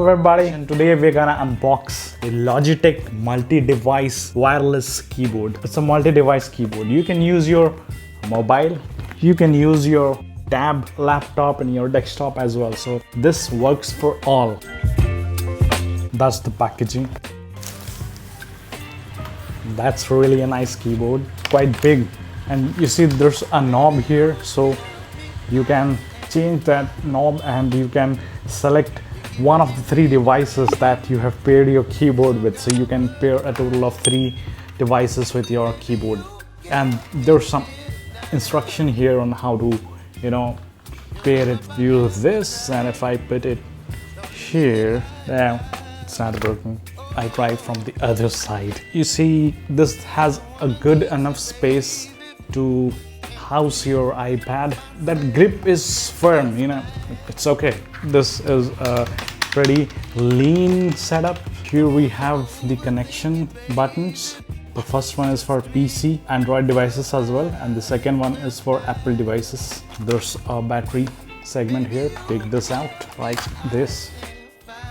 everybody, and today we're gonna unbox a Logitech multi-device wireless keyboard. It's a multi-device keyboard. You can use your mobile, you can use your tab, laptop and your desktop as well. So this works for all. That's the packaging. That's really a nice keyboard, quite big. And you see there's a knob here, so you can change that knob and you can select one of the three devices that you have paired your keyboard with. So you can pair a total of 3 devices with your keyboard. And there's some instruction here on how to, pair it. Use this, and if I put it here, now it's not working. I try from the other side. You see, this has a good enough space to house your iPad. That grip is firm, it's okay. This is a pretty lean setup. Here we have the connection buttons. The first one is for PC, Android devices as well, and the second one is for Apple devices. There's a battery segment here. Take this out like this.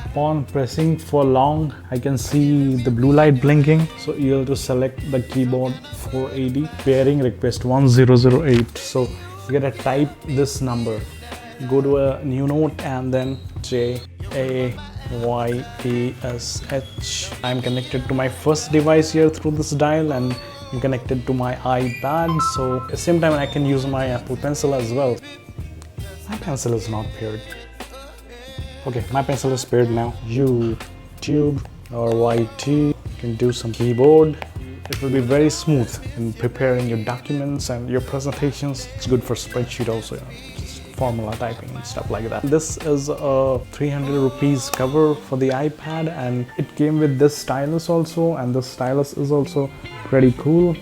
Upon pressing for long, I can see the blue light blinking. So you have to select the keyboard 480, pairing request 1008. So you gotta type this number. Go to a new note and then Jayesh. I'm connected to my first device here through this dial, and I'm connected to my iPad. So at the same time I can use my Apple Pencil as well. My pencil is not paired. Okay, my pencil is paired now. YouTube or YT. You can do some keyboard. It will be very smooth in preparing your documents and your presentations. It's good for spreadsheet also, just formula typing and stuff like that. This is a 300 rupees cover for the iPad, and it came with this stylus also, and this stylus is also pretty cool.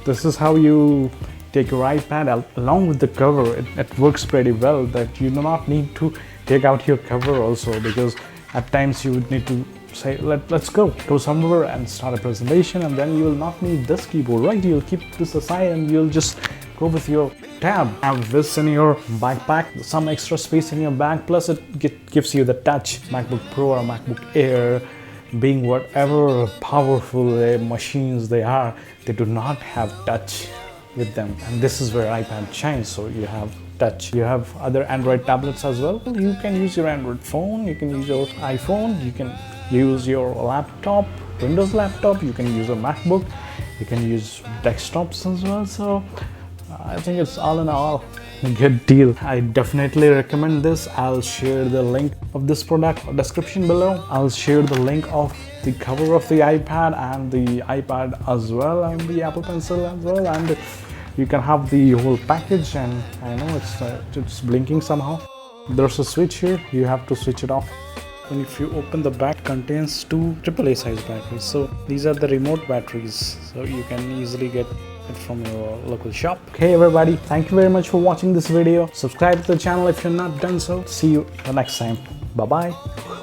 This is how you take your iPad along with the cover. It works pretty well, that you do not need to take out your cover also, because at times you would need to say let's go somewhere and start a presentation, and then you will not need this keyboard, right? You'll keep this aside and you'll just go with your tab. Have this in your backpack, some extra space in your bag, plus it gives you the touch. MacBook Pro or MacBook Air, being whatever powerful machines they are, they do not have touch with them, and this is where iPad shines. So you have touch. You have other Android tablets as well. You can use your Android phone, you can use your iPhone, you can use your laptop, Windows laptop, you can use a MacBook, you can use desktops as well. So I think it's all in all a good deal. I definitely recommend this. I'll share the link of this product description below. I'll share the link of the cover of the iPad and the iPad as well, and the Apple Pencil as well, and you can have the whole package. And I know it's blinking somehow. There's a switch here, you have to switch it off. And if you open the back, contains 2 AAA size batteries. So these are the remote batteries, so you can easily get it from your local shop. Okay everybody, thank you very much for watching this video. Subscribe to the channel if you're not done so. See you the next time. Bye bye.